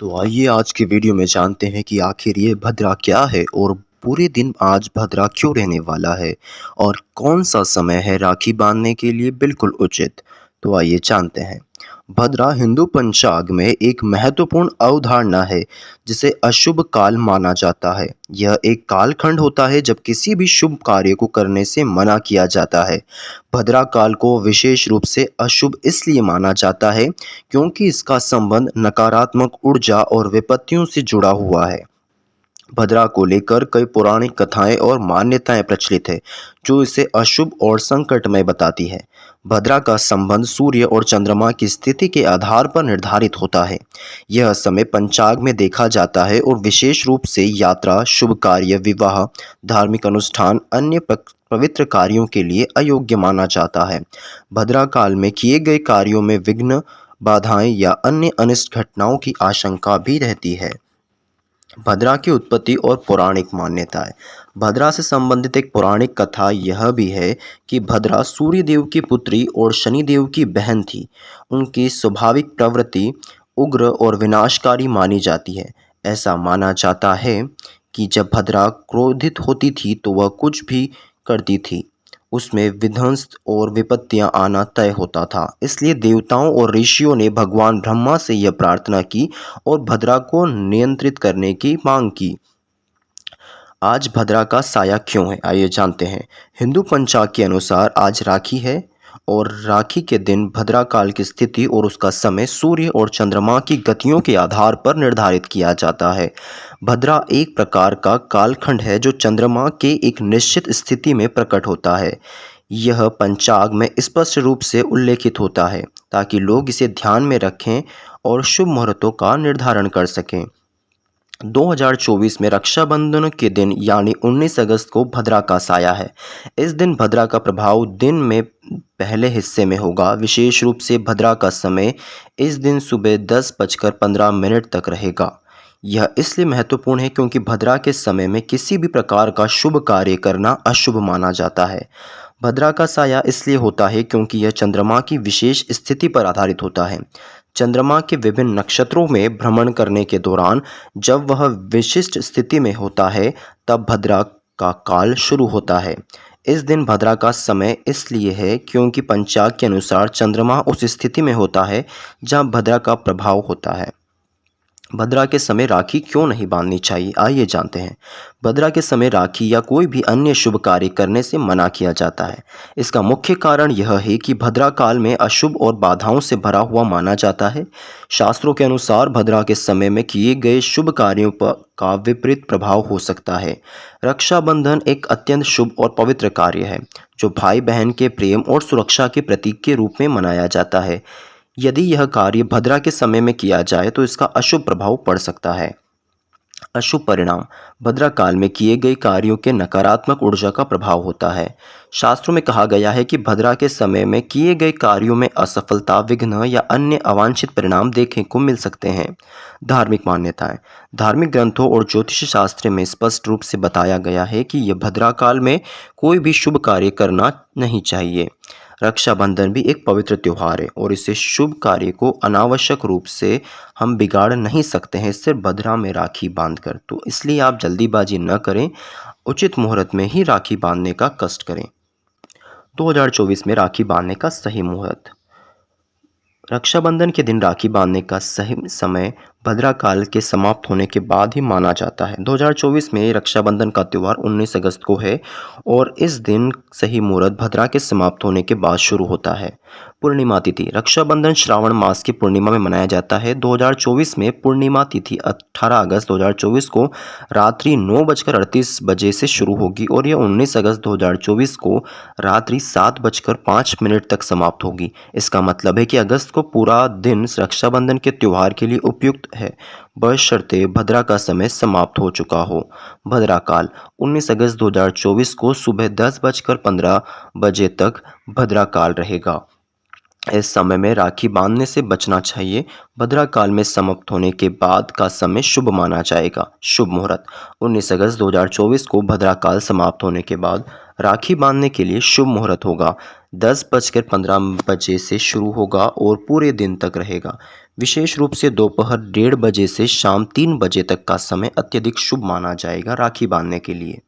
तो आइए आज की वीडियो में जानते हैं कि आखिर ये भद्रा क्या है और पूरे दिन आज भद्रा क्यों रहने वाला है और कौन सा समय है राखी बांधने के लिए बिल्कुल उचित। तो आइए जानते हैं। भद्रा हिंदू पंचांग में एक महत्वपूर्ण अवधारणा है जिसे अशुभ काल माना जाता है। यह एक कालखंड होता है जब किसी भी शुभ कार्य को करने से मना किया जाता है। भद्रा काल को विशेष रूप से अशुभ इसलिए माना जाता है क्योंकि इसका संबंध नकारात्मक ऊर्जा और विपत्तियों से जुड़ा हुआ है। भद्रा को लेकर कई पौराणिक कथाएं और मान्यताएं प्रचलित है जो इसे अशुभ और संकटमय बताती है। भद्रा का संबंध सूर्य और चंद्रमा की स्थिति के आधार पर निर्धारित होता है। यह समय पंचांग में देखा जाता है और विशेष रूप से यात्रा, शुभ कार्य, विवाह, धार्मिक अनुष्ठान, अन्य पवित्र कार्यों के लिए अयोग्य माना जाता है। भद्रा काल में किए गए कार्यों में विघ्न, बाधाएं या अन्य अनिष्ट घटनाओं की आशंका भी रहती है। भद्रा की उत्पत्ति और पौराणिक मान्यताएं। भद्रा से संबंधित एक पौराणिक कथा यह भी है कि भद्रा सूर्य देव की पुत्री और शनि देव की बहन थी। उनकी स्वाभाविक प्रवृत्ति उग्र और विनाशकारी मानी जाती है। ऐसा माना जाता है कि जब भद्रा क्रोधित होती थी तो वह कुछ भी करती थी उसमें विध्वंस और विपत्तियां आना तय होता था। इसलिए देवताओं और ऋषियों ने भगवान ब्रह्मा से यह प्रार्थना की और भद्रा को नियंत्रित करने की मांग की। आज भद्रा का साया क्यों है, आइए जानते हैं। हिंदू पंचांग के अनुसार आज राखी है और राखी के दिन भद्रा काल की स्थिति और उसका समय सूर्य और चंद्रमा की गतियों के आधार पर निर्धारित किया जाता है। भद्रा एक प्रकार का कालखंड है जो चंद्रमा के एक निश्चित स्थिति में प्रकट होता है। यह पंचांग में स्पष्ट रूप से उल्लेखित होता है ताकि लोग इसे ध्यान में रखें और शुभ मुहूर्तों का निर्धारण कर सकें। 2024 में रक्षाबंधन के दिन यानी 19 अगस्त को भद्रा का साया है। इस दिन भद्रा का प्रभाव दिन में पहले हिस्से में होगा। विशेष रूप से भद्रा का समय इस दिन सुबह 10:15 तक रहेगा। यह इसलिए महत्वपूर्ण है क्योंकि भद्रा के समय में किसी भी प्रकार का शुभ कार्य करना अशुभ माना जाता है। भद्रा का साया इसलिए होता है क्योंकि यह चंद्रमा की विशेष स्थिति पर आधारित होता है। चंद्रमा के विभिन्न नक्षत्रों में भ्रमण करने के दौरान जब वह विशिष्ट स्थिति में होता है तब भद्रा का काल शुरू होता है। इस दिन भद्रा का समय इसलिए है क्योंकि पंचांग के अनुसार चंद्रमा उस स्थिति में होता है जहां भद्रा का प्रभाव होता है। भद्रा के समय राखी क्यों नहीं बांधनी चाहिए, आइए जानते हैं। भद्रा के समय राखी या कोई भी अन्य शुभ कार्य करने से मना किया जाता है। इसका मुख्य कारण यह है कि भद्रा काल में अशुभ और बाधाओं से भरा हुआ माना जाता है। शास्त्रों के अनुसार भद्रा के समय में किए गए शुभ कार्यों पर का विपरीत प्रभाव हो सकता है। रक्षाबंधन एक अत्यंत शुभ और पवित्र कार्य है जो भाई बहन के प्रेम और सुरक्षा के प्रतीक के रूप में मनाया जाता है। यदि यह कार्य भद्रा के समय में किया जाए तो इसका अशुभ प्रभाव पड़ सकता है। अशुभ परिणाम। भद्रा काल में किए गए कार्यों के नकारात्मक ऊर्जा का प्रभाव होता है। शास्त्रों में कहा गया है कि भद्रा के समय में किए गए कार्यों में असफलता, विघ्न या अन्य अवांछित परिणाम देखने को मिल सकते हैं। धार्मिक मान्यताएं। धार्मिक ग्रंथों और ज्योतिष शास्त्र में स्पष्ट रूप से बताया गया है कि यह भद्रा काल में कोई भी शुभ कार्य करना नहीं चाहिए। रक्षाबंधन भी एक पवित्र त्योहार है और इसे शुभ कार्य को अनावश्यक रूप से हम बिगाड़ नहीं सकते हैं सिर्फ भद्रा में राखी बांधकर। तो इसलिए आप जल्दीबाजी न करें, उचित मुहूर्त में ही राखी बांधने का कष्ट करें। 2024 में राखी बांधने का सही मुहूर्त। रक्षाबंधन के दिन राखी बांधने का सही समय भद्रा काल के समाप्त होने के बाद ही माना जाता है। 2024 में रक्षाबंधन का त्यौहार 19 अगस्त को है और इस दिन सही मुहूर्त भद्रा के समाप्त होने के बाद शुरू होता है। पूर्णिमा तिथि। रक्षाबंधन श्रावण मास की पूर्णिमा में मनाया जाता है। 2024 में पूर्णिमा तिथि 18 अगस्त 2024 को रात्रि 9:38 से शुरू होगी और यह 19 अगस्त 2024 को रात्रि 7:05 तक समाप्त होगी। इसका मतलब है कि अगस्त को पूरा दिन रक्षाबंधन के त्यौहार के लिए उपयुक्त है बशर्ते भद्रा का समय समाप्त हो चुका हो। भद्रा काल 19 अगस्त 2024 को सुबह 10:15 तक भद्रा काल रहेगा। इस समय में राखी बांधने से बचना चाहिए। भद्रा काल में समाप्त होने के बाद का समय शुभ माना जाएगा। शुभ मुहूर्त 19 अगस्त 2024 को भद्रा काल समाप्त होने के बाद राखी बांधने के लिए शुभ मुहूर्त होगा। 10:15 से शुरू होगा और पूरे दिन तक रहेगा। विशेष रूप से दोपहर 1:30 बजे से शाम 3 बजे तक का समय अत्यधिक शुभ माना जाएगा राखी बांधने के लिए।